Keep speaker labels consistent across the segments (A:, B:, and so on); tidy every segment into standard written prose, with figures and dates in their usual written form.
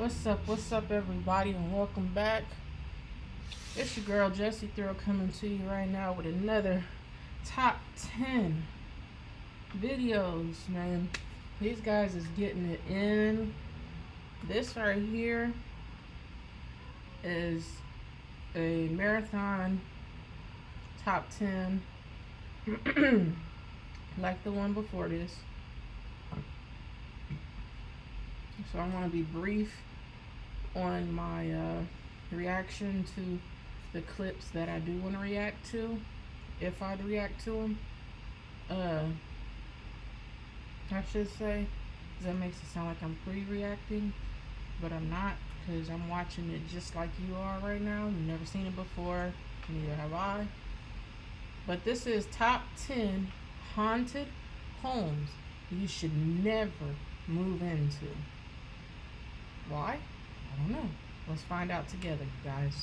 A: What's up, everybody, and welcome back. It's your girl Jessie Thrill coming to you right now with another top 10 videos, man. These guys is getting it in. This right here is a marathon top 10, like the one before this. So I want to be brief on my reaction to the clips that I do want to react to, if I react to them. I should say, because that makes it sound like I'm pre-reacting, but I'm not, because I'm watching it just like you are right now. You've never seen it before, neither have I. But this is top 10 haunted homes you should never move into. Why? I don't know. Let's find out together, guys.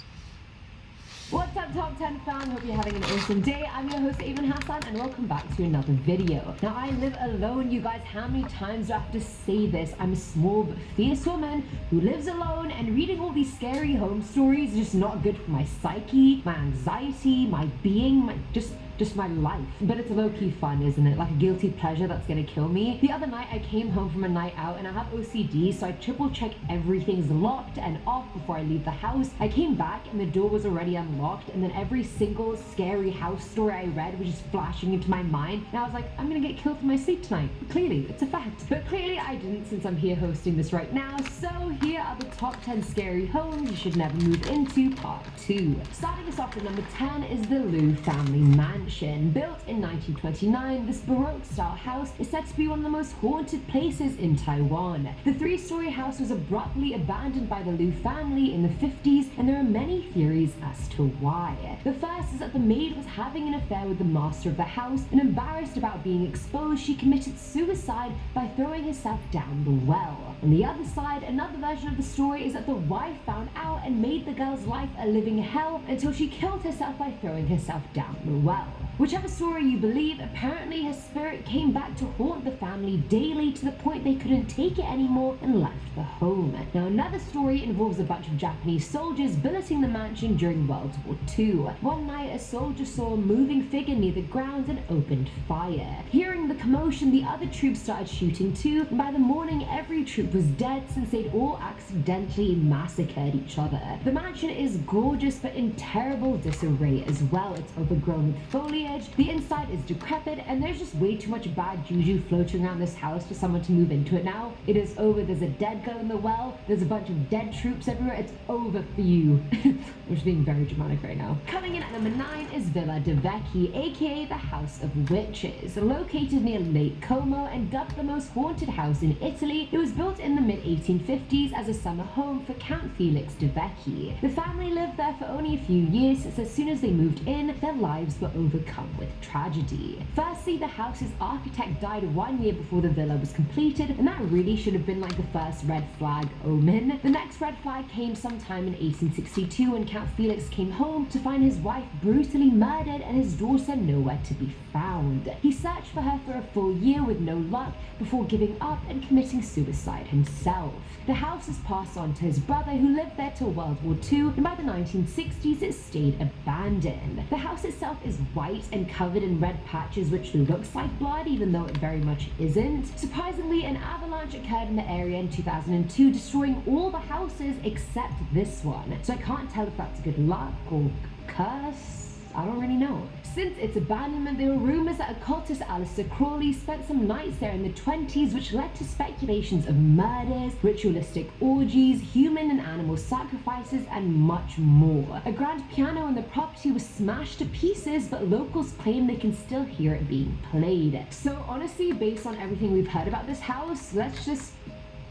B: What's up, Top 10 fam? Hope you're having an awesome day. I'm your host, Evan Hassan, and welcome back to another video. Now, I live alone, you guys. How many times do I have to say this? I'm a small but fierce woman who lives alone, and reading all these scary home stories is just not good for my psyche, my anxiety, my being, just my life. But it's low-key fun, isn't it? Like a guilty pleasure that's gonna kill me. The other night I came home from a night out, and I have OCD, so I triple check everything's locked and off before I leave the house. I came back and the door was already unlocked, and then every single scary house story I read was just flashing into my mind, and I was like, I'm gonna get killed in my sleep tonight. Clearly, it's a fact. But clearly I didn't, since I'm here hosting this right now. So here are the top 10 scary homes you should never move into, part 2. Starting us off at number 10 is the Liu family mansion. Built in 1929, this Baroque-style house is said to be one of the most haunted places in Taiwan. The 3-story house was abruptly abandoned by the Liu family in the 50s, and there are many theories as to why. The first is that the maid was having an affair with the master of the house, and embarrassed about being exposed, she committed suicide by throwing herself down the well. On the other side, another version of the story is that the wife found out and made the girl's life a living hell until she killed herself by throwing herself down the well. Whichever story you believe, apparently her spirit came back to haunt the family daily to the point they couldn't take it anymore and left the home. Now, another story involves a bunch of Japanese soldiers billeting the mansion during World War II. One night, a soldier saw a moving figure near the grounds and opened fire. Hearing the commotion, the other troops started shooting too, and by the morning, every troop was dead since they'd all accidentally massacred each other. The mansion is gorgeous, but in terrible disarray as well. It's overgrown with foliage, the inside is decrepit, and there's just way too much bad juju floating around this house for someone to move into it now. It is over. There's a dead girl in the well, there's a bunch of dead troops everywhere. It's over for you. I'm just being very dramatic right now. Coming in at number 9 is Villa de Vecchi, aka the House of Witches. Located near Lake Como and dubbed the most haunted house in Italy, it was built in the mid-1850s as a summer home for Count Felix de Vecchi. The family lived there for only a few years, since as soon as they moved in, their lives were overcome with tragedy. Firstly, the house's architect died 1 year before the villa was completed, and that really should have been like the first red flag omen. The next red flag came sometime in 1862 when Count Felix came home to find his wife brutally murdered and his daughter nowhere to be found. He searched for her for a full year with no luck before giving up and committing suicide himself. The house was passed on to his brother, who lived there till World War II, and by the 1960s it stayed abandoned. The house itself is white and covered in red patches, which looks like blood even though it very much isn't. Surprisingly, an avalanche occurred in the area in 2002, destroying all the houses except this one. So I can't tell if that's good luck or curse. I don't really know. Since its abandonment, there were rumors that occultist Aleister Crowley spent some nights there in the 20s, which led to speculations of murders, ritualistic orgies, human and animal sacrifices, and much more. A grand piano on the property was smashed to pieces, but locals claim they can still hear it being played. So honestly, based on everything we've heard about this house, let's just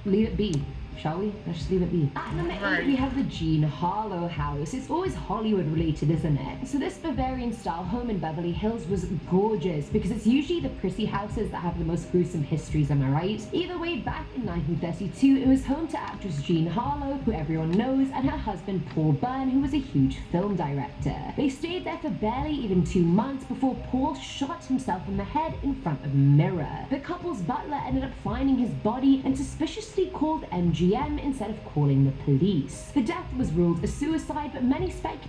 B: leave it be. Shall we? Let's just leave it be. At number 8, we have the Jean Harlow house. It's always Hollywood related, isn't it? So this Bavarian style home in Beverly Hills was gorgeous, because it's usually the pretty houses that have the most gruesome histories, am I right? Either way, back in 1932, it was home to actress Jean Harlow, who everyone knows, and her husband Paul Byrne, who was a huge film director. They stayed there for barely even 2 months before Paul shot himself in the head in front of a mirror. The couple's butler ended up finding his body and suspiciously called MG MGM instead of calling the police. The death was ruled a suicide, but many speculate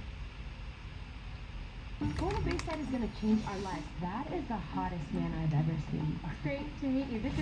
B: Corner Bayside is gonna change our lives. That is the hottest man I've ever seen. Great to meet you. This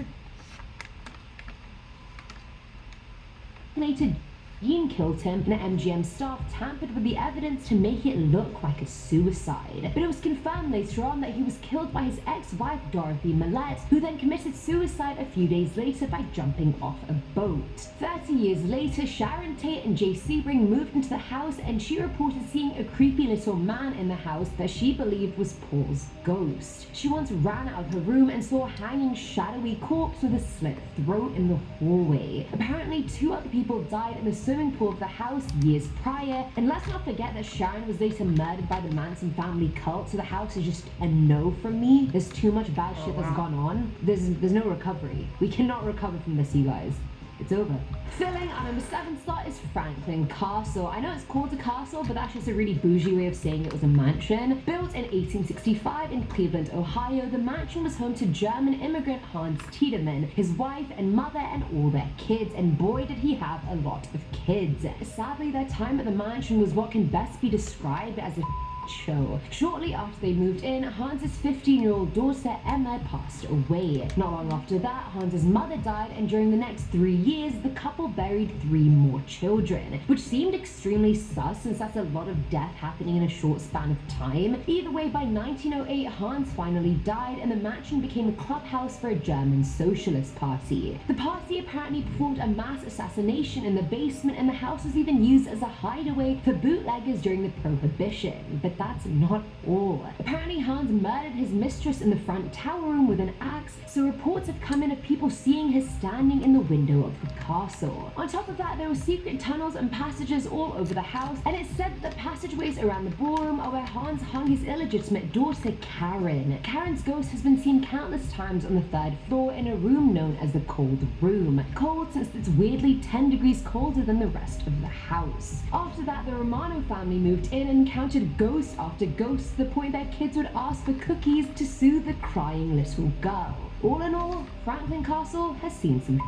B: is Dean killed him, and the MGM staff tampered with the evidence to make it look like a suicide. But it was confirmed later on that he was killed by his ex-wife Dorothy Millette, who then committed suicide a few days later by jumping off a boat. 30 years later, Sharon Tate and Jay Sebring moved into the house, and she reported seeing a creepy little man in the house that she believed was Paul's ghost. She once ran out of her room and saw a hanging shadowy corpse with a slit throat in the hallway. Apparently 2 other people died in the swimming pool of the house years prior, and let's not forget that Sharon was later murdered by the Manson family cult, so the house is just a no from me. There's too much bad shit that's gone on. There's no recovery. We cannot recover from this, you guys. It's over. Filling our number 7 slot is Franklin Castle. I know it's called a castle, but that's just a really bougie way of saying it was a mansion. Built in 1865 in Cleveland, Ohio, the mansion was home to German immigrant Hans Tiedemann, his wife and mother, and all their kids, and boy did he have a lot of kids. Sadly, their time at the mansion was what can best be described as a show. Shortly after they moved in, Hans's 15-year-old daughter Emma passed away. Not long after that, Hans's mother died, and during the next 3 years, the couple buried 3 more children, which seemed extremely sus since that's a lot of death happening in a short span of time. Either way, by 1908, Hans finally died, and the mansion became a clubhouse for a German socialist party. The party apparently performed a mass assassination in the basement, and the house was even used as a hideaway for bootleggers during the Prohibition. But that's not all. Apparently Hans murdered his mistress in the front tower room with an axe, so reports have come in of people seeing her standing in the window of the castle. On top of that, there were secret tunnels and passages all over the house, and it's said that the passageways around the ballroom are where Hans hung his illegitimate daughter Karen. Karen's ghost has been seen countless times on the 3rd floor in a room known as the Cold Room. Cold since it's weirdly 10 degrees colder than the rest of the house. After that, the Romano family moved in and encountered ghosts after ghosts to the point their kids would ask for cookies to soothe the crying little girl. All in all, Franklin Castle has seen some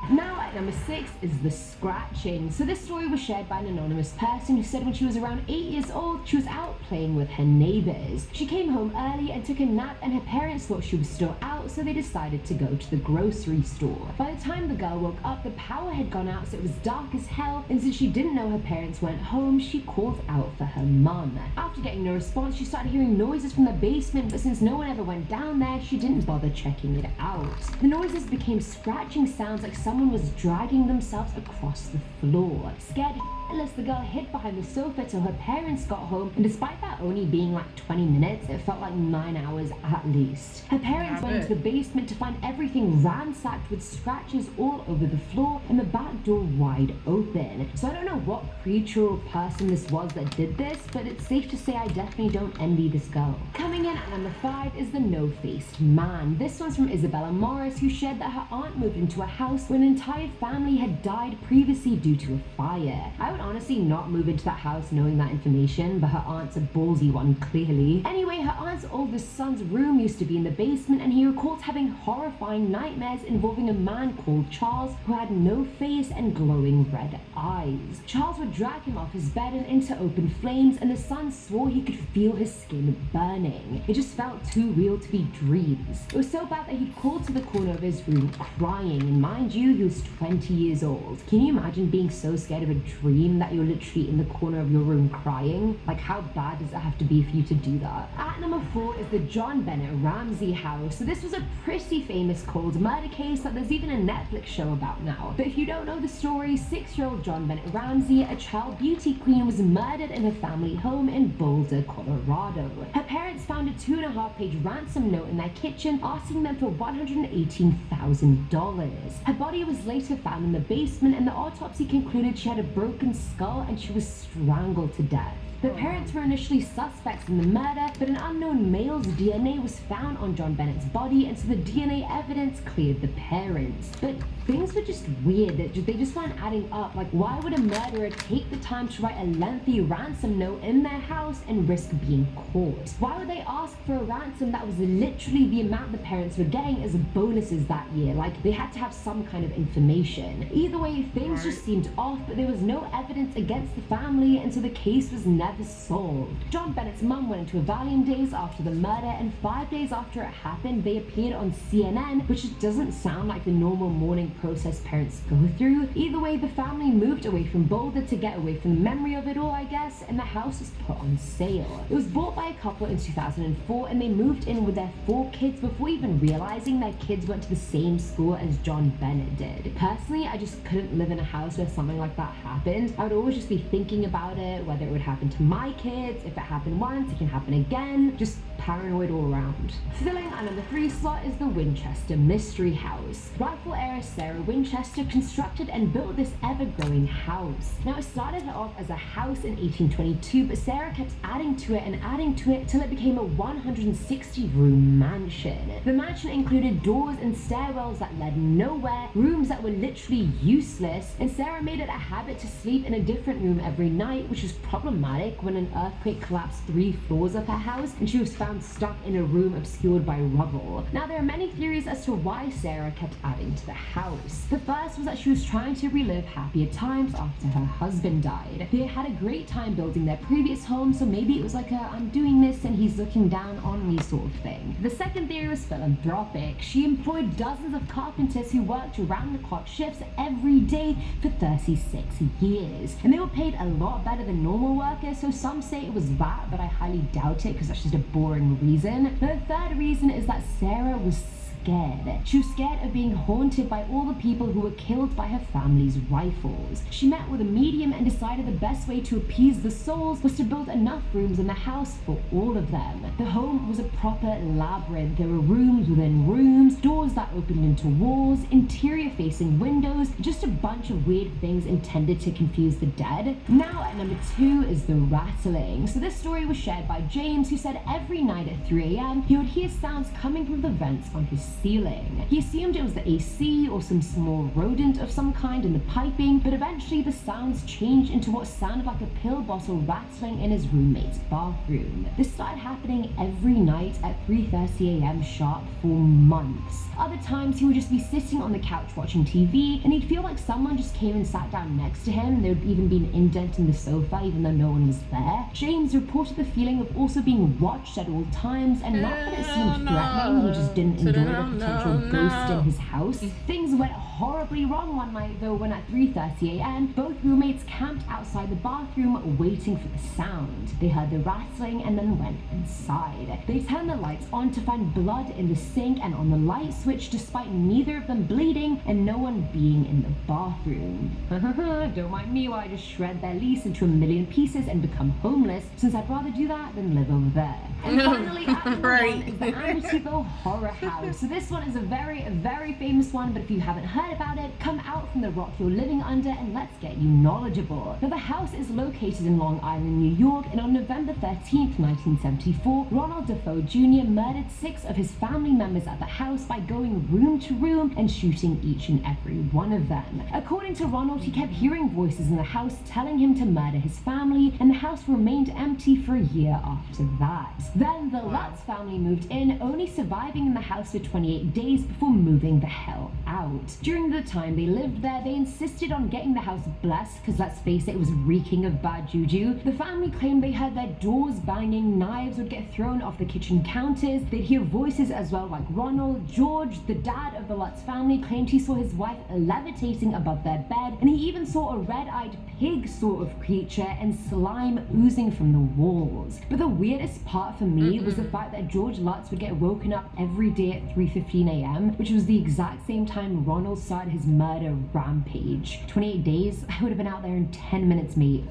B: Now at number 6 is the scratching. So this story was shared by an anonymous person who said when she was around 8 years old, she was out playing with her neighbors. She came home early and took a nap, and her parents thought she was still out, so they decided to go to the grocery store. By the time the girl woke up, the power had gone out, so it was dark as hell, and since she didn't know her parents weren't home, she called out for her mum. After getting no response, she started hearing noises from the basement, but since no one ever went down there, she didn't bother checking it out. The noises became scratching sounds like someone was dragging themselves across the floor. Scared shitless, the girl hid behind the sofa till her parents got home, and despite that only being like 20 minutes, it felt like 9 hours at least. Her parents went into the basement to find everything ransacked with scratches all over the floor and the back door wide open. So I don't know what creature or person this was that did this, but it's safe to say I definitely don't envy this girl. Coming in at number 5 is the No-Faced Man. This one's from Isabella Morris, who shared that her aunt moved into a house when an entire family had died previously due to a fire. I would honestly not move into that house knowing that information, but her aunt's a ballsy one, clearly. Anyway, her aunt's oldest son's room used to be in the basement, and he recalled having horrifying nightmares involving a man called Charles who had no face and glowing red eyes. Charles would drag him off his bed and into open flames, and the son swore he could feel his skin burning. It just felt too real to be dreams. It was so bad that he'd crawled to the corner of his room crying, and mind you, he was 20 years old. Can you imagine being so scared of a dream that you're literally in the corner of your room crying? Like, how bad does it have to be for you to do that? At number 4 is the John Bennett Ramsey house. So this was a pretty famous cold murder case that there's even a Netflix show about now. But if you don't know the story, 6-year-old John Bennett Ramsey, a child beauty queen, was murdered in her family home in Boulder, Colorado. Her parents found a 2.5-page ransom note in their kitchen asking them for $118,000. Her body was later found in the basement, and the autopsy concluded she had a broken skull and she was strangled to death. The parents were initially suspects in the murder, but an unknown male's DNA was found on John Bennett's body, and so the DNA evidence cleared the parents. But things were just weird. They just weren't adding up. Like, why would a murderer take the time to write a lengthy ransom note in their house and risk being caught? Why would they ask for a ransom that was literally the amount the parents were getting as bonuses that year? Like, they had to have some kind of information. Either way, things just seemed off, but there was no evidence against the family, and so the case was never solved. John Bennett's mum went into a Valium days after the murder, and 5 days after it happened, they appeared on CNN, which just doesn't sound like the normal mourning process parents go through. Either way, the family moved away from Boulder to get away from the memory of it all, I guess, and the house was put on sale. It was bought by a couple in 2004, and they moved in with their 4 kids before even realizing their kids went to the same school as John Bennett did. Personally, I just couldn't live in a house where something like that happened. I would always just be thinking about it, whether it would happen to my kids. If it happened once, it can happen again. Just paranoid all around. Filling our number 3 slot is the Winchester Mystery House. Rifle heiress Sarah Winchester constructed and built this ever-growing house. Now, it started off as a house in 1822, but Sarah kept adding to it till it became a 160-room mansion. The mansion included doors and stairwells that led nowhere, rooms that were literally useless, and Sarah made it a habit to sleep in a different room every night, which was problematic when an earthquake collapsed 3 floors of her house and she was found stuck in a room obscured by rubble. Now, there are many theories as to why Sarah kept adding to the house. The first was that she was trying to relive happier times after her husband died. They had a great time building their previous home, so maybe it was like a I'm doing this and he's looking down on me sort of thing. The second theory was philanthropic. She employed dozens of carpenters who worked around-the-clock shifts every day for 36 years, and they were paid a lot better than normal workers, so some say it was that, but I highly doubt it because that's just a boring reason. The third reason is that Sarah was scared. She was scared of being haunted by all the people who were killed by her family's rifles. She met with a medium and decided the best way to appease the souls was to build enough rooms in the house for all of them. The home was a proper labyrinth. There were rooms within rooms, doors that opened into walls, interior facing windows, just a bunch of weird things intended to confuse the dead. Now at number 2 is the rattling. So this story was shared by James, who said every night at 3 a.m. he would hear sounds coming from the vents on his ceiling. He assumed it was the AC or some small rodent of some kind in the piping, but eventually the sounds changed into what sounded like a pill bottle rattling in his roommate's bathroom. This started happening every night at 3:30 a.m. sharp for months. Other times he would just be sitting on the couch watching TV and he'd feel like someone just came and sat down next to him, and there would even be an indent in the sofa even though no one was there. James reported the feeling of also being watched at all times, and not that it seemed threatening, he just didn't enjoy the potential ghost in his house. Things went horribly wrong one night though, when at 3:30 a.m. both roommates camped outside the bathroom waiting for the sound. They heard the rattling and then went inside. They turned the lights on to find blood in the sink and on the light switch, despite neither of them bleeding and no one being in the bathroom. Don't mind me while I just shred their lease into a million pieces and become homeless, since I'd rather do that than live over there. And finally, at number 1 is the Amityville Horror House. So this one is a very famous one, but if you haven't heard about it, come out from the rock you're living under and let's get you knowledgeable. Now, the house is located in Long Island, New York, and on November 13th, 1974, Ronald Defoe Jr. murdered 6 of his family members at the house by going room to room and shooting each and every one of them. According to Ronald, he kept hearing voices in the house telling him to murder his family, and the house remained empty for a year after that. Then the Lutz family moved in, only surviving in the house for 28 days before moving the hell out. During the time they lived there, they insisted on getting the house blessed, because let's face it, it was reeking of bad juju. The family claimed they heard their doors banging, knives would get thrown off the kitchen counters, they'd hear voices as well like Ronald. George, the dad of the Lutz family, claimed he saw his wife levitating above their bed, and he even saw a red-eyed pig sort of creature and slime oozing from the walls. But the weirdest part for me was the fact that George Lutz would get woken up every day at 3:15 a.m., which was the exact same time Ronald started his murder rampage. 28 days? I would have been out there in 10 minutes, mate.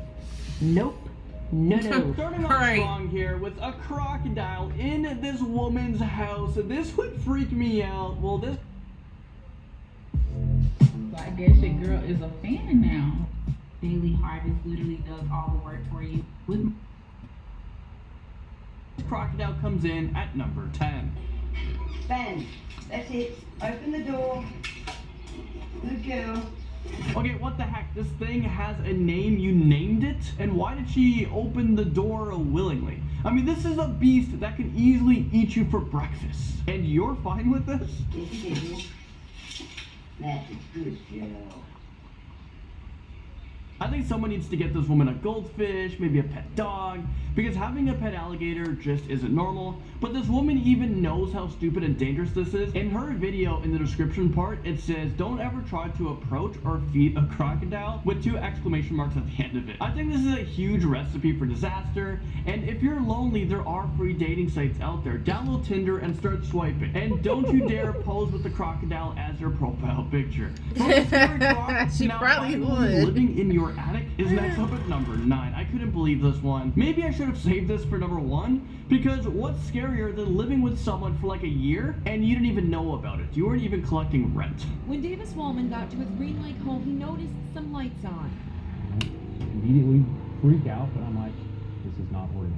B: Nope. No.
C: Starting off strong here with a crocodile in this woman's house. This would freak me out. Well, this...
D: So I guess your girl is a fan now. Daily Harvest literally does all the work for you. With
C: crocodile comes in at number 10.
E: Ben, that's it. Open the door. Good girl.
C: Okay, what the heck? This thing has a name. You named it? And why did she open the door willingly? I mean, this is a beast that can easily eat you for breakfast. And you're fine with this?
E: Kissy. That's a good girl.
C: I think someone needs to get this woman a goldfish, maybe a pet dog, because having a pet alligator just isn't normal. But this woman even knows how stupid and dangerous this is. In her video, in the description part, it says, don't ever try to approach or feed a crocodile, with 2 exclamation marks at the end of it. I think this is a huge recipe for disaster, and if you're lonely, there are free dating sites out there. Download Tinder and start swiping. And don't you dare pose with the crocodile as your profile picture.
A: She probably would.
C: Living in your attic is next up at number 9. I couldn't believe this one. Maybe I should have saved this for number 1, because what's scarier than living with someone for like a year and you didn't even know about it? You weren't even collecting rent.
F: When Davis Wallman got to his Green Lake home, he noticed some lights on.
G: I immediately freak out, but I'm like, this is not ordinary.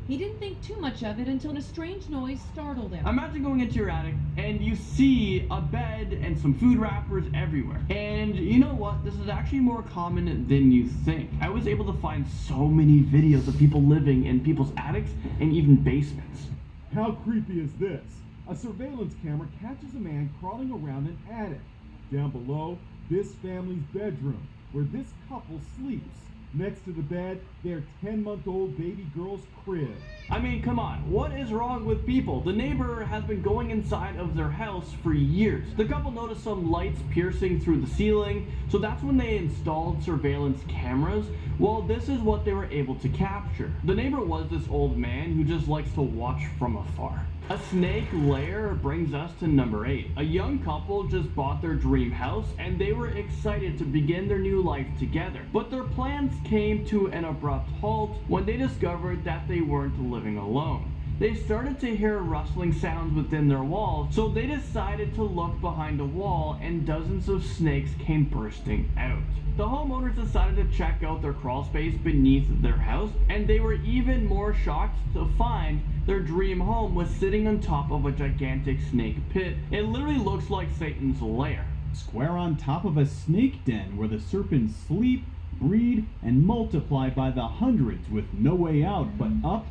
F: He didn't think too much of it until a strange noise startled him.
C: Imagine going into your attic and you see a bed and some food wrappers everywhere. And you know what? This is actually more common than you think. I was able to find so many videos of people living in people's attics and even basements.
H: How creepy is this? A surveillance camera catches a man crawling around an attic. Down below, this family's bedroom, where this couple sleeps. Next to the bed, their 10-month-old baby girl's crib.
C: I mean, come on, what is wrong with people? The neighbor has been going inside of their house for years. The couple noticed some lights piercing through the ceiling, so that's when they installed surveillance cameras. Well, this is what they were able to capture. The neighbor was this old man who just likes to watch from afar. A snake lair brings us to number 8. A young couple just bought their dream house and they were excited to begin their new life together. But their plans came to an abrupt halt when they discovered that they weren't living alone. They started to hear rustling sounds within their walls, so they decided to look behind a wall and dozens of snakes came bursting out. The homeowners decided to check out their crawl space beneath their house, and they were even more shocked to find their dream home was sitting on top of a gigantic snake pit. It literally looks like Satan's lair.
I: Square on top of a snake den where the serpents sleep, breed, and multiply by the hundreds with no way out but up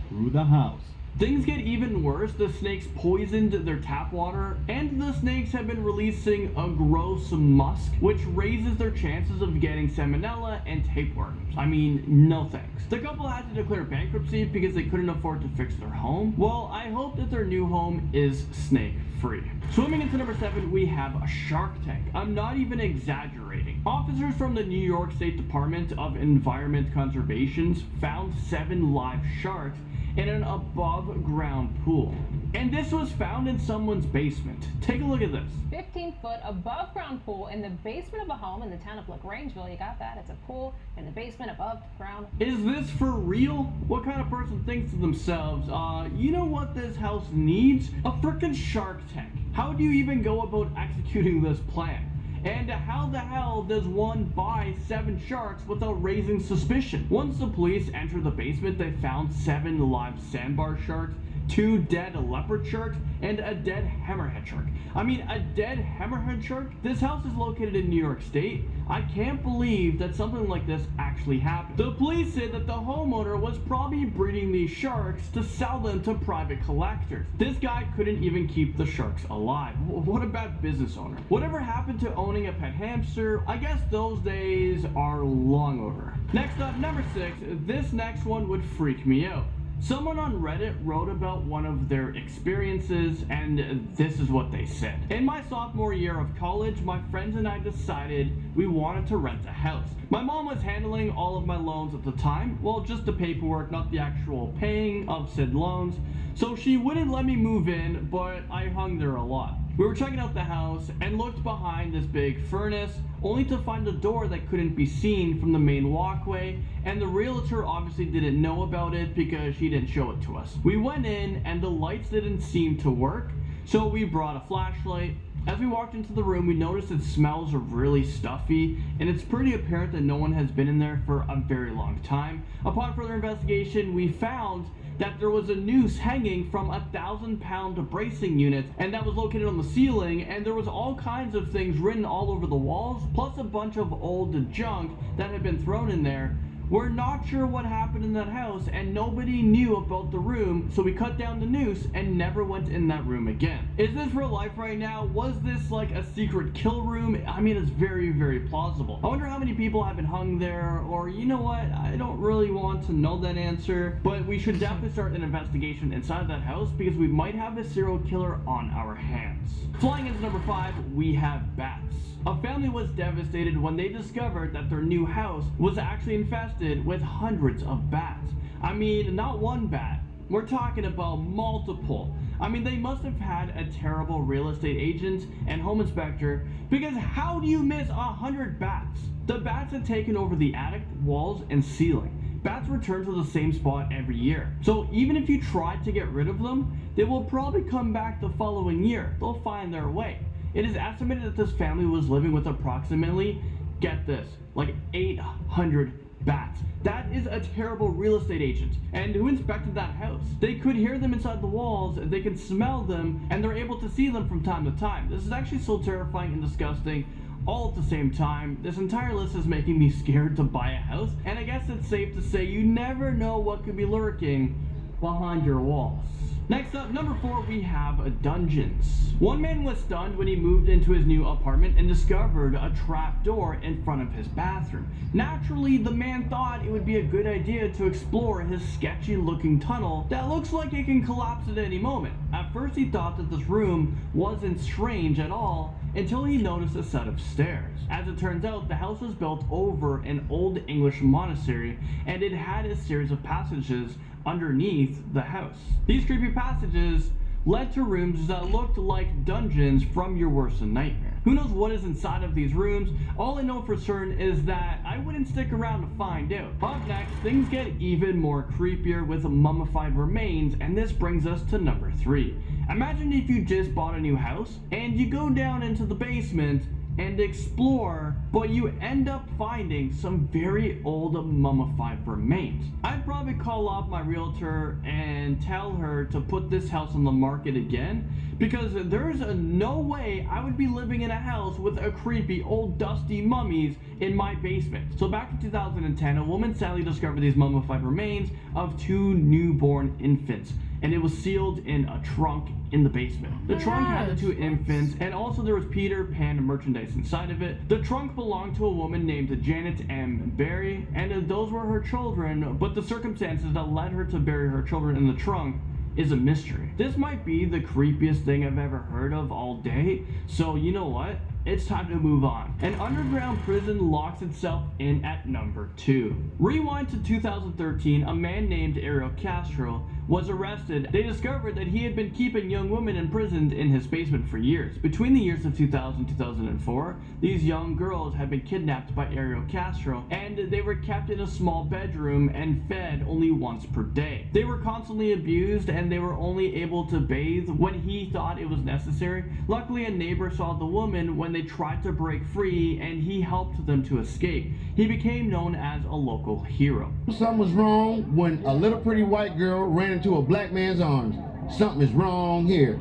I: through the house.
C: Things get even worse. The snakes poisoned their tap water, and the snakes have been releasing a gross musk, which raises their chances of getting salmonella and tapeworms. I mean, no thanks. The couple had to declare bankruptcy because they couldn't afford to fix their home. Well, I hope that their new home is snake-free. Swimming into number 7, we have a shark tank. I'm not even exaggerating. Officers from the New York State Department of Environment Conservation found 7 live sharks in an above-ground pool. And this was found in someone's basement. Take a look at this.
J: 15-foot above-ground pool in the basement of a home in the town of LaGrangeville. You got that? It's a pool in the basement above ground.
C: Is this for real? What kind of person thinks to themselves, you know what this house needs? A frickin' shark tank. How do you even go about executing this plan? And how the hell does one buy 7 sharks without raising suspicion? Once the police entered the basement, they found 7 live sandbar sharks, 2 dead leopard sharks, and a dead hammerhead shark. I mean, a dead hammerhead shark? This house is located in New York State. I can't believe that something like this actually happened. The police said that the homeowner was probably breeding these sharks to sell them to private collectors. This guy couldn't even keep the sharks alive. What a bad business owner. Whatever happened to owning a pet hamster? I guess those days are long over. Next up, number 6. This next one would freak me out. Someone on Reddit wrote about one of their experiences, and this is what they said. In my sophomore year of college, my friends and I decided we wanted to rent a house. My mom was handling all of my loans at the time, well, just the paperwork, not the actual paying of said loans, so she wouldn't let me move in, but I hung there a lot. We were checking out the house and looked behind this big furnace, only to find a door that couldn't be seen from the main walkway, and the realtor obviously didn't know about it because she didn't show it to us. We went in and the lights didn't seem to work, so we brought a flashlight. As we walked into the room, we noticed it smells really stuffy, and it's pretty apparent that no one has been in there for a very long time. Upon further investigation, we found that there was a noose hanging from 1,000-pound bracing unit, and that was located on the ceiling, and there was all kinds of things written all over the walls, plus a bunch of old junk that had been thrown in there. We're not sure what happened in that house, and nobody knew about the room, so we cut down the noose and never went in that room again. Is this real life right now? Was this like a secret kill room? I mean, it's very, very plausible. I wonder how many people have been hung there, or you know what? I don't really want to know that answer, but we should definitely start an investigation inside that house because we might have a serial killer on our hands. Flying into number 5, we have bats. A family was devastated when they discovered that their new house was actually infested with hundreds of bats. I mean, not one bat. We're talking about multiple. I mean, they must have had a terrible real estate agent and home inspector, because how do you miss 100 bats? The bats had taken over the attic, walls, and ceiling. Bats return to the same spot every year. So even if you try to get rid of them, they will probably come back the following year. They'll find their way. It is estimated that this family was living with approximately, get this, like 800 bats. That is a terrible real estate agent. And who inspected that house? They could hear them inside the walls, they can smell them, and they're able to see them from time to time. This is actually so terrifying and disgusting all at the same time. This entire list is making me scared to buy a house, and I guess it's safe to say you never know what could be lurking behind your walls. Next up, number 4, we have dungeons. One man was stunned when he moved into his new apartment and discovered a trap door in front of his bathroom. Naturally, the man thought it would be a good idea to explore his sketchy looking tunnel that looks like it can collapse at any moment. At first he thought that this room wasn't strange at all until he noticed a set of stairs. As it turns out, the house was built over an old English monastery, and it had a series of passages underneath the house. These creepy passages led to rooms that looked like dungeons from your worst nightmare. Who knows what is inside of these rooms? All I know for certain is that I wouldn't stick around to find out. Up next, things get even more creepier with mummified remains, and this brings us to number 3. Imagine if you just bought a new house and you go down into the basement and explore, but you end up finding some very old mummified remains. I'd probably call up my realtor and tell her to put this house on the market again, because there's no way I would be living in a house with a creepy old dusty mummies in my basement. So back in 2010, a woman sadly discovered these mummified remains of 2 newborn infants, and it was sealed in a trunk in the basement. The trunk had the 2 infants, and also there was Peter Pan merchandise inside of it. The trunk belonged to a woman named Janet M. Berry, and those were her children, but the circumstances that led her to bury her children in the trunk is a mystery. This might be the creepiest thing I've ever heard of all day, so you know what? It's time to move on. An underground prison locks itself in at number 2. Rewind to 2013, a man named Ariel Castro was arrested. They discovered that he had been keeping young women imprisoned in his basement for years. Between the years of 2000 and 2004, these young girls had been kidnapped by Ariel Castro, and they were kept in a small bedroom and fed only once per day. They were constantly abused, and they were only able to bathe when he thought it was necessary. Luckily, a neighbor saw the woman when they tried to break free, and he helped them to escape. He became known as a local hero.
K: Something was wrong when a little pretty white girl ran into a black man's arms. Something is wrong here.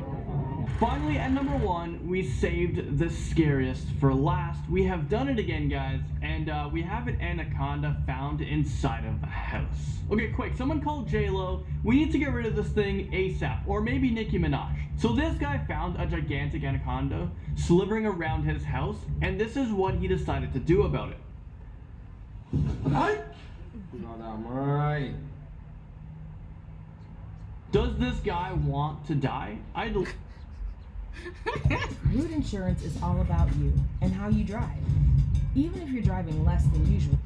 C: Finally, at number 1, we saved the scariest for last. We have done it again, guys, and we have an anaconda found inside of a house. Okay, quick, someone called J-Lo. We need to get rid of this thing ASAP, or maybe Nicki Minaj. So this guy found a gigantic anaconda slithering around his house, and this is what he decided to do about it. Does this guy want to die?
L: Root insurance is all about you and how you drive. Even if you're driving less than usual.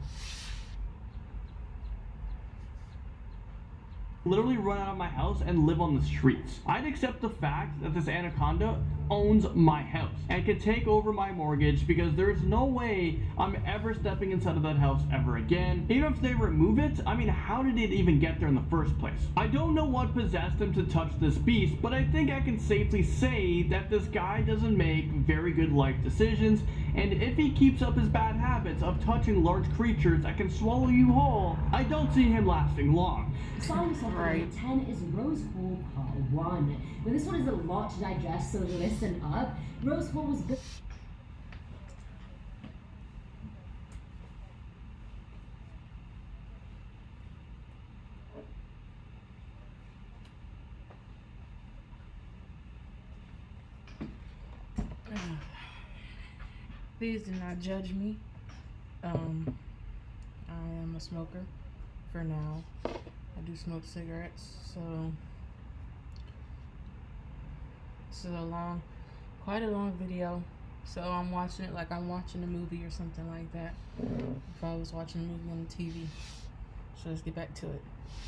C: Literally run out of my house and live on the streets. I'd accept the fact that this anaconda owns my house and can take over my mortgage, because there's no way I'm ever stepping inside of that house ever again. Even if they remove it, I mean, how did it even get there in the first place? I don't know what possessed him to touch this beast, but I think I can safely say that this guy doesn't make very good life decisions, And if he keeps up his bad habits of touching large creatures that can swallow you whole, I don't see him lasting long.
B: Starting us off at number 10 is Rose Hall Part 1. Now this one is a lot to digest, so listen up. Rose Hall was built...
A: Please do not judge me. I am a smoker for now. I do smoke cigarettes, so this is quite a long video. So I'm watching it like I'm watching a movie or something like that. If I was watching a movie on the TV. So let's get back to it.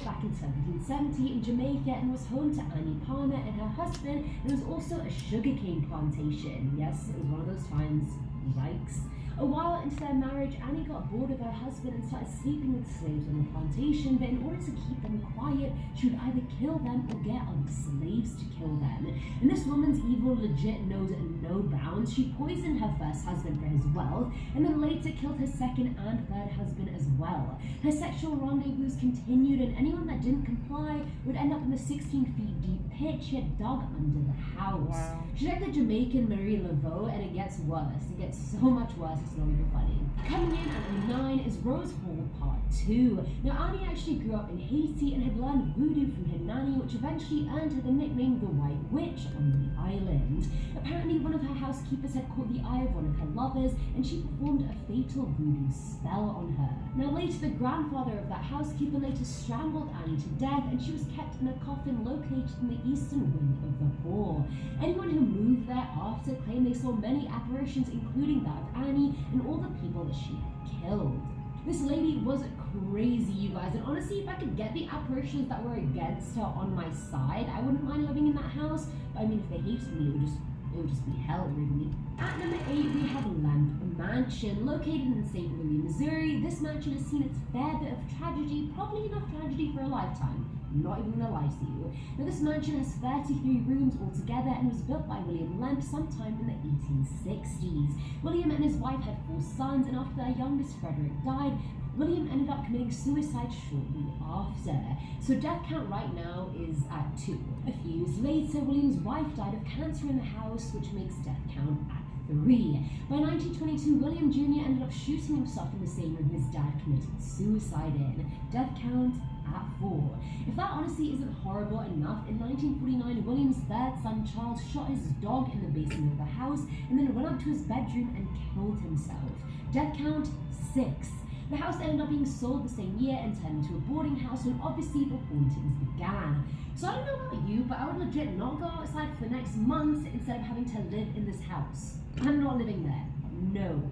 B: Back in 1770 in Jamaica and was home to Annie Palmer and her husband. It was also a sugarcane plantation. Yes, it was one of those times. Yikes. A while into their marriage, Annie got bored of her husband and started sleeping with slaves on the plantation, but in order to keep them quiet, she would either kill them or get other slaves to kill them. And this woman's evil legit knows no bounds. She poisoned her first husband for his wealth, and then later killed her second and third husband as well. Her sexual rendezvous continued, and anyone that didn't comply would end up in the 16 feet deep pit she had dug under the house.
A: Wow.
B: She's like the Jamaican Marie Laveau, and it gets worse. It gets so much worse. It's not even funny. Coming in at number 9 is Rose Hall Part 2. Now Annie actually grew up in Haiti and had learned voodoo from her nanny, which eventually earned her the nickname the White Witch on the island. Apparently one of her housekeepers had caught the eye of one of her lovers, and she performed a fatal voodoo spell on her. Now later the grandfather of that housekeeper later strangled Annie to death, and she was kept in a coffin located in the eastern wing of the hall. Anyone who moved there after claimed they saw many apparitions, including that of Annie and all the people that she had killed. This lady was crazy, you guys, and honestly, if I could get the apparitions that were against her on my side, I wouldn't mind living in that house. But I mean, if they hated me, it would just be hell, really. At number 8, we have Lemp Mansion. Located in St. Louis, Missouri, this mansion has seen its fair bit of tragedy, probably enough tragedy for a lifetime. I'm not even gonna lie to you. Now this mansion has 33 rooms altogether and was built by William Lemp sometime in the 1860s. William and his wife had 4 sons, and after their youngest Frederick died, William ended up committing suicide shortly after. So death count right now is at 2. A few years later, William's wife died of cancer in the house, which makes death count at 3. By 1922, William Jr. ended up shooting himself in the same room his dad committed suicide in. Death count at 4. If that honestly isn't horrible enough, in 1949, William's third son Charles shot his dog in the basement of the house and then went up to his bedroom and killed himself. Death count 6. The house ended up being sold the same year and turned into a boarding house, and obviously the hauntings began. So I don't know about you, but I would legit not go outside for the next month instead of having to live in this house. I'm not living there. No.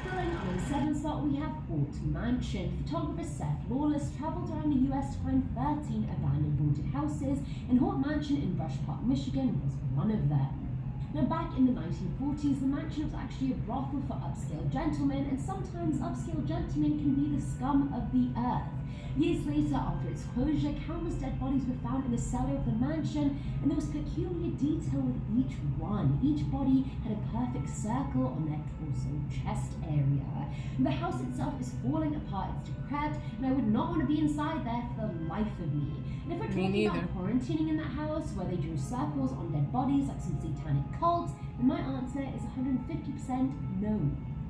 B: Filling on the 7th slot, we have Haunt Mansion. Photographer Seth Lawless traveled around the US to find 13 abandoned haunted houses, and Haunt Mansion in Brush Park, Michigan was one of them. Now back in the 1940s, the mansion was actually a brothel for upscale gentlemen, and sometimes upscale gentlemen can be the scum of the earth. Years later, after its closure, countless dead bodies were found in the cellar of the mansion, and there was peculiar detail with each one. Each body had a perfect circle on their torso chest area. And the house itself is falling apart, it's decrepit, and I would not want to be inside there for the life of me. And if we're talking about quarantining in that house, where they drew circles on dead bodies like some satanic cult, then my answer is 150% no.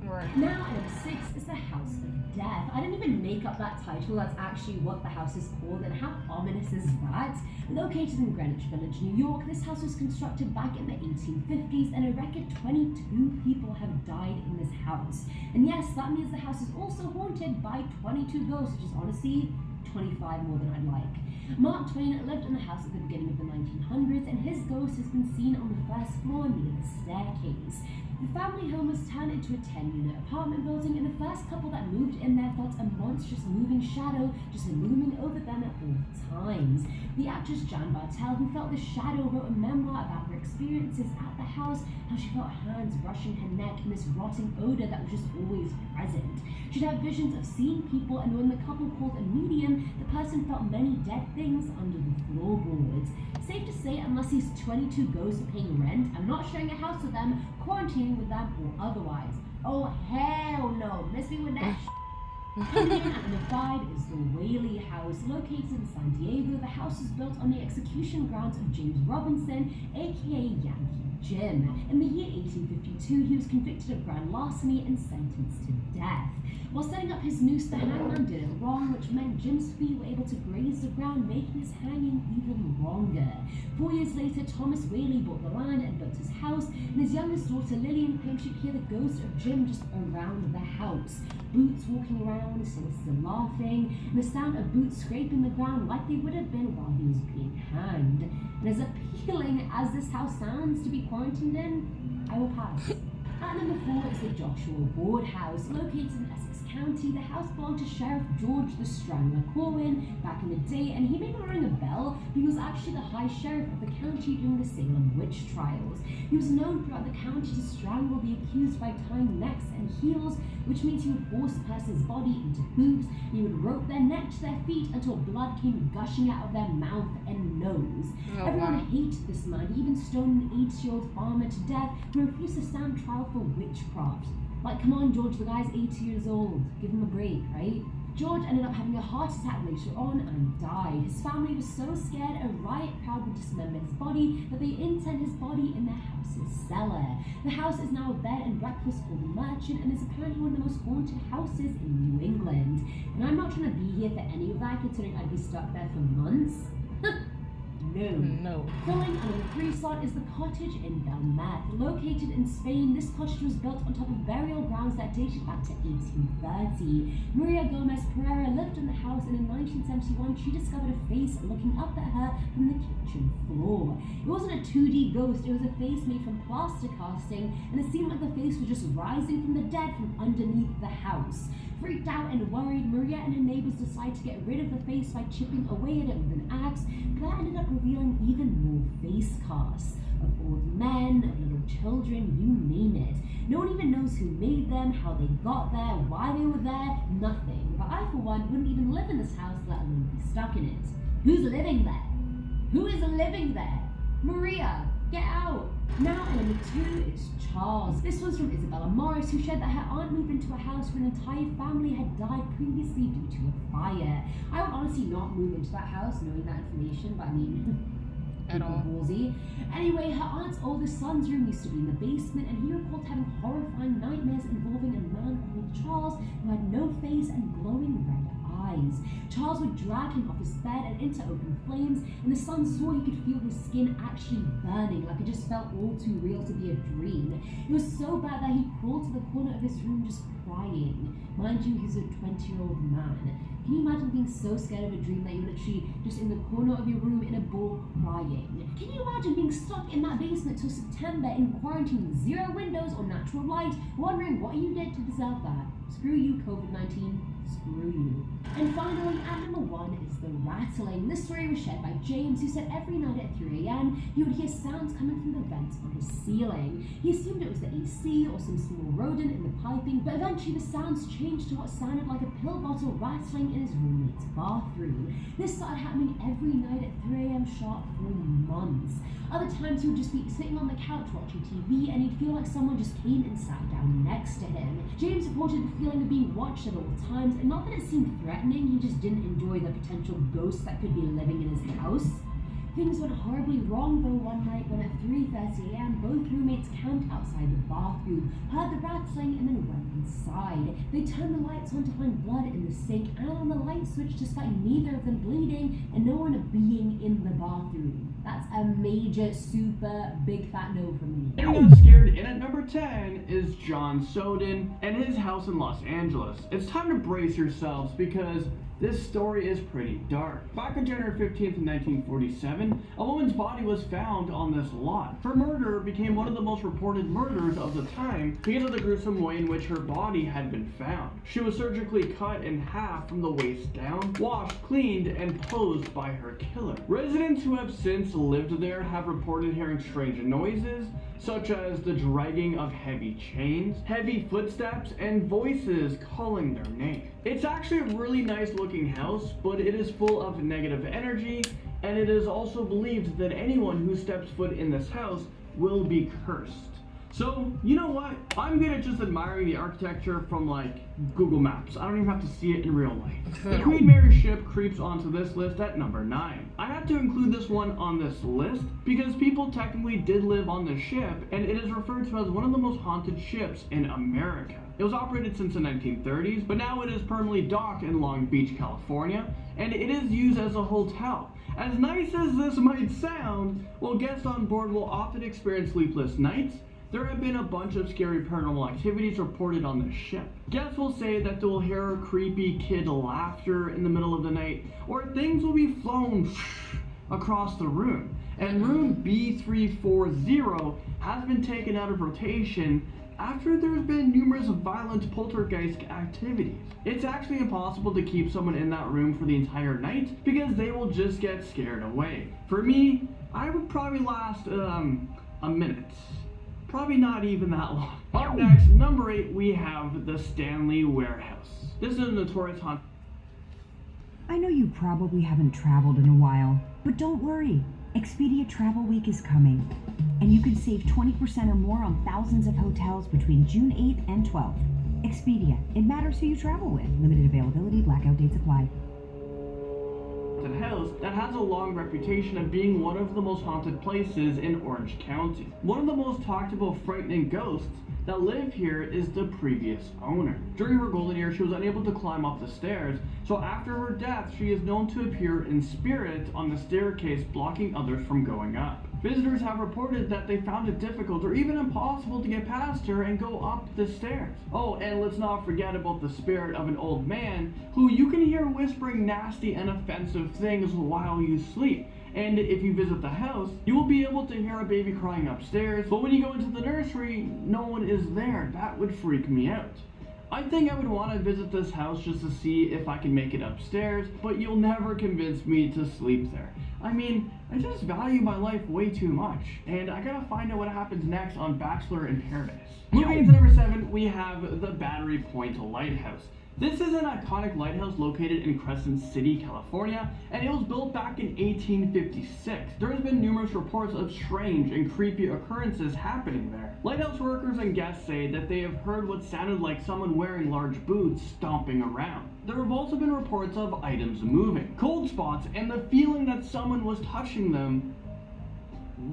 A: Right.
B: Now, at number 6 is the House of Death. I didn't even make up that title, that's actually what the house is called, and how ominous is that? Located in Greenwich Village, New York, this house was constructed back in the 1850s, and a record 22 people have died in this house. And yes, that means the house is also haunted by 22 ghosts, which is honestly 25 more than I'd like. Mark Twain lived in the house at the beginning of the 1900s, and his ghost has been seen on the first floor near the staircase. The family home was turned into a 10-unit apartment building, and the first couple that moved in there felt a monstrous moving shadow just looming over them at all times. The actress Jan Bartel, who felt the shadow, wrote a memoir about her experiences at the house, how she felt hands brushing her neck and this rotting odor that was just always present. She'd have visions of seeing people, and when the couple called a medium, the person felt many dead things under the floorboards. Safe to say, unless these 22 ghosts are paying rent, I'm not sharing a house with them, quarantining with them, or otherwise. Oh, hell no. Miss me with that Coming in at number 5 is the Whaley House, located in San Diego. The house was built on the execution grounds of James Robinson, aka Yankee Jim. In the year 1852, he was convicted of grand larceny and sentenced to death. While setting up his noose, the hangman did it wrong, which meant Jim's feet were able to graze the ground, making his hanging even longer. 4 years later, Thomas Whaley bought the land and built his house, and his youngest daughter Lillian claimed she'd hear the ghost of Jim just around the house. Boots walking around, sinister laughing, and the sound of boots scraping the ground like they would have been while he was being hanged. And as appealing as this house sounds to be quarantined in, I will pass. At number 4 is the Joshua Ward House, located in Essex County. The house belonged to Sheriff George the Strangler Corwin back in the day, and he may not ring a bell, but he was actually the High Sheriff of the county during the Salem witch trials. He was known throughout the county to strangle the accused by tying necks and heels, which means he would force a person's body into hoops, and he would rope their neck to their feet until blood came gushing out of their mouth and nose. Everyone hated this man. He even stoned an 80-year-old farmer to death who refused to stand trial for witchcraft. Like, come on, George, the guy's 80 years old. Give him a break, right? George ended up having a heart attack later on and died. His family was so scared a riot crowd would dismember his body that they interred his body in their house's cellar. The house is now a bed and breakfast called the Merchant and is apparently one of the most haunted houses in New England. And I'm not trying to be here for any of that, considering I'd be stuck there for months. No. Filling at number 3 slot is the cottage in Belmez. Located in Spain, this cottage was built on top of burial grounds that dated back to 1830. Maria Gomez Pereira lived in the house, and in 1971 she discovered a face looking up at her from the kitchen floor. It wasn't a 2D ghost, it was a face made from plaster casting, and it seemed like the face was just rising from the dead from underneath the house. Freaked out and worried, Maria and her neighbors decided to get rid of the face by chipping away at it with an axe, but that ended up revealing even more face casts of old men, of little children, you name it. No one even knows who made them, how they got there, why they were there, nothing. But I, for one, wouldn't even live in this house, let alone be stuck in it. Who's living there? Who is living there? Maria, get out! Now at number 2 is Charles. This was from Isabella Morris, who shared that her aunt moved into a house where an entire family had died previously due to a fire. I would honestly not move into that house knowing that information, but I mean,
A: at all.
B: Ballsy. Anyway, her aunt's oldest son's room used to be in the basement, and he recalled having horrifying nightmares involving a man called Charles who had no face and glowing red eyes. Charles would drag him off his bed and into open flames, and the son swore he could feel his skin actually burning, like it just felt all too real to be a dream. It was so bad that he crawled to the corner of his room just crying. Mind you, he's a 20-year-old man. Can you imagine being so scared of a dream that you're literally just in the corner of your room in a ball crying? Can you imagine being stuck in that basement till September in quarantine, 0 windows or natural light, wondering what you did to deserve that? Screw you, COVID-19. Screw you. And finally, at number 1 is the rattling. This story was shared by James, who said every night at 3 a.m. he would hear sounds coming from the vents on his ceiling. He assumed it was the AC or some small rodent in the piping, but eventually the sounds changed to what sounded like a pill bottle rattling in his roommate's bathroom. This started happening every night at 3 a.m. sharp for months. Other times he would just be sitting on the couch watching TV and he'd feel like someone just came and sat down next to him. James reported the feeling of being watched at all times, and not that it seemed threatening, he just didn't enjoy the potential ghosts that could be living in his house. Things went horribly wrong though one night when at 3:30 a.m. both roommates camped outside the bathroom, heard the rattling, and then went inside. They turned the lights on to find blood in the sink and on the light switch despite neither of them bleeding and no one being in the bathroom. That's a major, super, big fat no from me.
C: Getting us scared in at number 10 is John Soden and his house in Los Angeles. It's time to brace yourselves because this story is pretty dark. Back on January 15th, 1947, a woman's body was found on this lot. Her murder became one of the most reported murders of the time because of the gruesome way in which her body had been found. She was surgically cut in half from the waist down, washed, cleaned, and posed by her killer. Residents who have since lived there have reported hearing strange noises, such as the dragging of heavy chains, heavy footsteps, and voices calling their name. It's actually a really nice looking house, but it is full of negative energy, and it is also believed that anyone who steps foot in this house will be cursed. So, you know what? I'm good at just admiring the architecture from like Google Maps. I don't even have to see it in real life. The Queen Mary ship creeps onto this list at number 9. I had to include this one on this list because people technically did live on the ship, and it is referred to as one of the most haunted ships in America. It was operated since the 1930s, but now it is permanently docked in Long Beach, California, and it is used as a hotel. As nice as this might sound, well, guests on board will often experience sleepless nights. There have been a bunch of scary paranormal activities reported on the ship. Guests will say that they will hear creepy kid laughter in the middle of the night, or things will be flown across the room. And room B340 has been taken out of rotation after there's been numerous violent poltergeist activities. It's actually impossible to keep someone in that room for the entire night because they will just get scared away. For me, I would probably last a minute. Probably not even that long. Up next, number 8, we have the Stanley Warehouse. This is a notorious haunt.
M: I know you probably haven't traveled in a while, but don't worry. Expedia Travel Week is coming, and you can save 20% or more on thousands of hotels between June 8th and 12th. Expedia, it matters who you travel with. Limited availability, blackout dates apply.
C: House that has a long reputation of being one of the most haunted places in Orange County. One of the most talked about frightening ghosts that live here is the previous owner. During her golden years, she was unable to climb up the stairs, so after her death, she is known to appear in spirit on the staircase, blocking others from going up. Visitors have reported that they found it difficult or even impossible to get past her and go up the stairs. Oh, and let's not forget about the spirit of an old man who you can hear whispering nasty and offensive things while you sleep. And if you visit the house, you will be able to hear a baby crying upstairs, but when you go into the nursery, no one is there. That would freak me out. I think I would want to visit this house just to see if I can make it upstairs, but you'll never convince me to sleep there. I mean, I just value my life way too much, and I gotta find out what happens next on Bachelor in Paradise. Moving into number 7, we have the Battery Point Lighthouse. This is an iconic lighthouse located in Crescent City, California, and it was built back in 1856. There has been numerous reports of strange and creepy occurrences happening there. Lighthouse workers and guests say that they have heard what sounded like someone wearing large boots stomping around. There have also been reports of items moving, cold spots, and the feeling that someone was touching them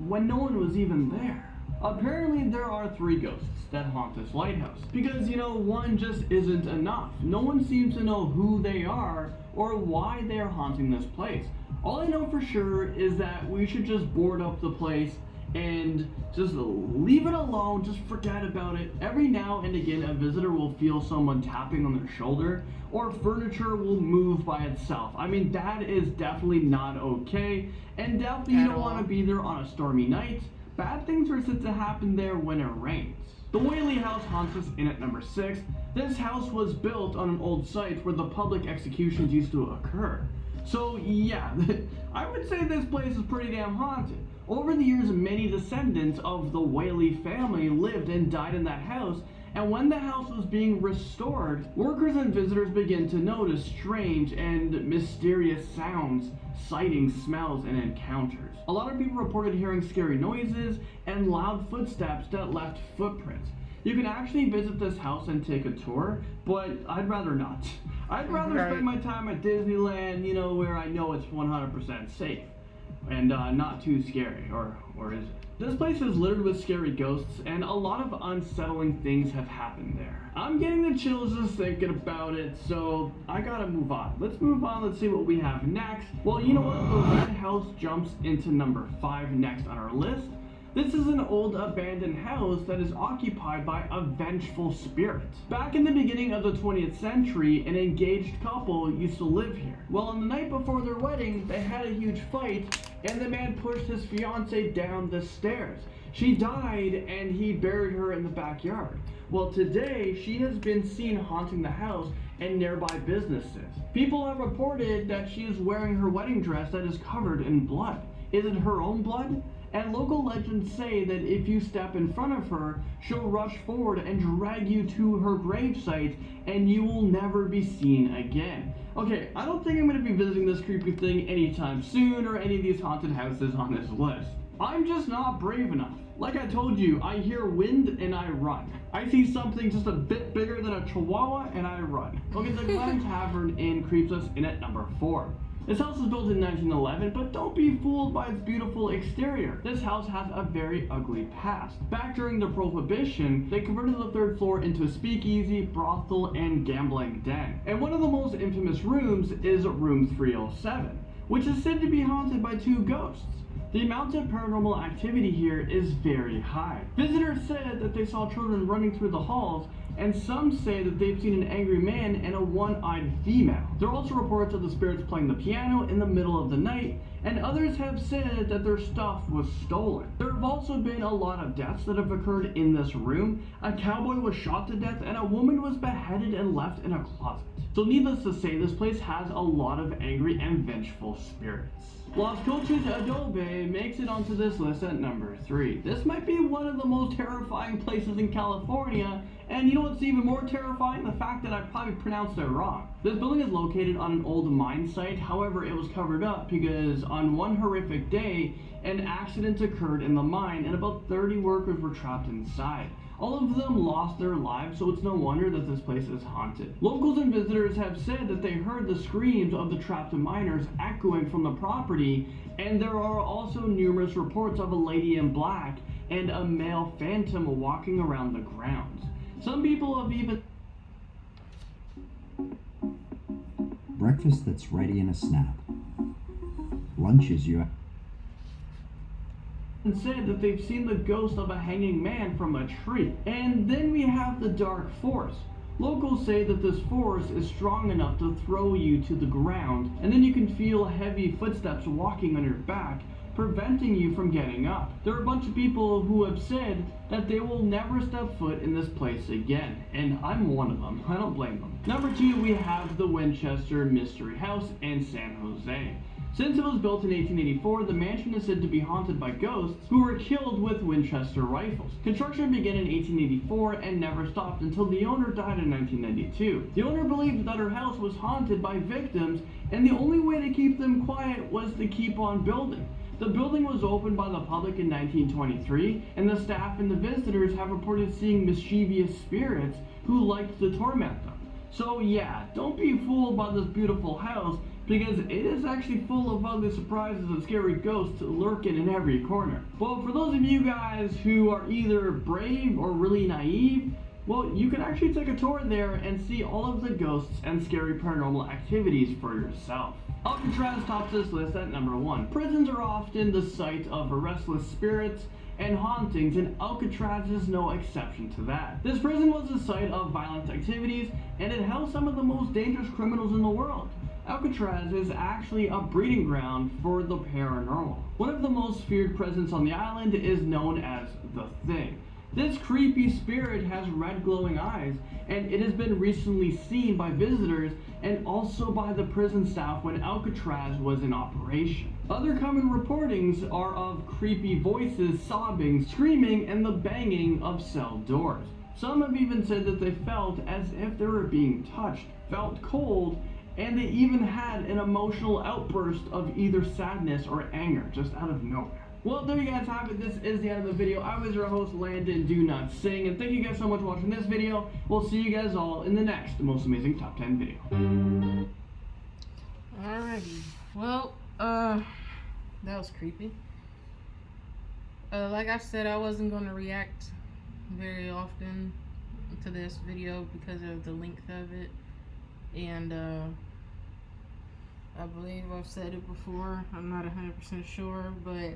C: when no one was even there. Apparently there are 3 ghosts that haunt this lighthouse, because one just isn't enough. No one seems to know who they are or why they are haunting this place. All I know for sure is that we should just board up the place and just leave it alone, just forget about it. Every now and again a visitor will feel someone tapping on their shoulder, or furniture will move by itself. I mean, that is definitely not okay, and definitely you don't want to be there on a stormy night. Bad things are said to happen there when it rains. The Whaley House haunts us in at number 6. This house was built on an old site where the public executions used to occur. So yeah, I would say this place is pretty damn haunted. Over the years, many descendants of the Whaley family lived and died in that house, and when the house was being restored, workers and visitors began to notice strange and mysterious sounds, sightings, smells, and encounters. A lot of people reported hearing scary noises and loud footsteps that left footprints. You can actually visit this house and take a tour, but I'd rather not. I'd rather spend my time at Disneyland, where I know it's 100% safe and not too scary, or is it? This place is littered with scary ghosts, and a lot of unsettling things have happened there. I'm getting the chills just thinking about it, so I gotta move on. Let's move on, let's see what we have next. Well, you know what? The Red House jumps into number 5 next on our list. This is an old abandoned house that is occupied by a vengeful spirit. Back in the beginning of the 20th century, an engaged couple used to live here. Well, on the night before their wedding, they had a huge fight, and the man pushed his fiancée down the stairs. She died, and he buried her in the backyard. Well, today, she has been seen haunting the house and nearby businesses. People have reported that she is wearing her wedding dress that is covered in blood. Is it her own blood? And local legends say that if you step in front of her, she'll rush forward and drag you to her gravesite, and you will never be seen again. Okay, I don't think I'm going to be visiting this creepy thing anytime soon, or any of these haunted houses on this list. I'm just not brave enough. Like I told you, I hear wind and I run. I see something just a bit bigger than a chihuahua and I run. Okay, the Glen Tavern Inn creeps us in at number 4. This house was built in 1911, but don't be fooled by its beautiful exterior. This house has a very ugly past. Back during the Prohibition, they converted the 3rd floor into a speakeasy, brothel, and gambling den. And one of the most infamous rooms is room 307, which is said to be haunted by 2 ghosts. The amount of paranormal activity here is very high. Visitors said that they saw children running through the halls, and some say that they've seen an angry man and a one-eyed female. There are also reports of the spirits playing the piano in the middle of the night, and others have said that their stuff was stolen. There have also been a lot of deaths that have occurred in this room. A cowboy was shot to death and a woman was beheaded and left in a closet. So needless to say, this place has a lot of angry and vengeful spirits. Las Cochas Adobe makes it onto this list at number 3. This might be one of the most terrifying places in California, and you know what's even more terrifying? The fact that I probably pronounced it wrong. This building is located on an old mine site, however it was covered up because on one horrific day, an accident occurred in the mine and about 30 workers were trapped inside. All of them lost their lives, so it's no wonder that this place is haunted. Locals and visitors have said that they heard the screams of the trapped miners echoing from the property, and there are also numerous reports of a lady in black and a male phantom walking around the grounds. Some people have even...
N: Breakfast that's ready in a snap. Lunches you...
C: and said that they've seen the ghost of a hanging man from a tree. And then we have the dark force. Locals say that this force is strong enough to throw you to the ground, and then you can feel heavy footsteps walking on your back, preventing you from getting up. There are a bunch of people who have said that they will never step foot in this place again, and I'm one of them. I don't blame them. Number 2, we have the Winchester Mystery House in San Jose. Since it was built in 1884, the mansion is said to be haunted by ghosts who were killed with Winchester rifles. Construction began in 1884 and never stopped until the owner died in 1992. The owner believed that her house was haunted by victims, and the only way to keep them quiet was to keep on building. The building was opened by the public in 1923, and the staff and the visitors have reported seeing mischievous spirits who liked to torment them. So yeah, don't be fooled by this beautiful house, because it is actually full of ugly surprises and scary ghosts lurking in every corner. Well, for those of you guys who are either brave or really naive, well, you can actually take a tour there and see all of the ghosts and scary paranormal activities for yourself. Alcatraz tops this list at number 1. Prisons are often the site of restless spirits and hauntings, and Alcatraz is no exception to that. This prison was the site of violent activities, and it housed some of the most dangerous criminals in the world. Alcatraz is actually a breeding ground for the paranormal. One of the most feared presence on the island is known as the Thing. This creepy spirit has red glowing eyes, and it has been recently seen by visitors and also by the prison staff when Alcatraz was in operation. Other common reportings are of creepy voices, sobbing, screaming, and the banging of cell doors. Some have even said that they felt as if they were being touched, felt cold, and they even had an emotional outburst of either sadness or anger just out of nowhere. Well, there you guys have it. This is the end of the video. I was your host, Landon Do Not Sing, and thank you guys so much for watching this video. We'll see you guys all in the next Most Amazing Top 10 video.
A: Alrighty. Well, that was creepy. Like I said, I wasn't going to react very often to this video because of the length of it. And I believe I've said it before, I'm not 100% sure, but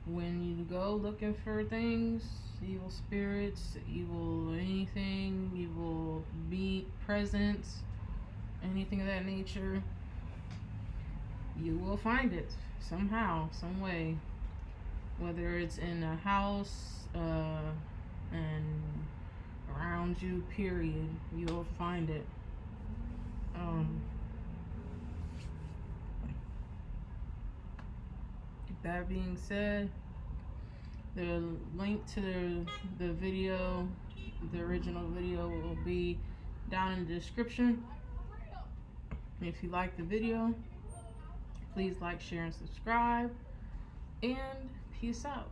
A: when you go looking for things, evil spirits, evil anything, evil presence, anything of that nature, you will find it somehow, some way, whether it's in a house and around you, period, you'll find it. That being said, the link to the video, the original video, will be down in the description. If you like the video, Please like, share, and subscribe. And peace out.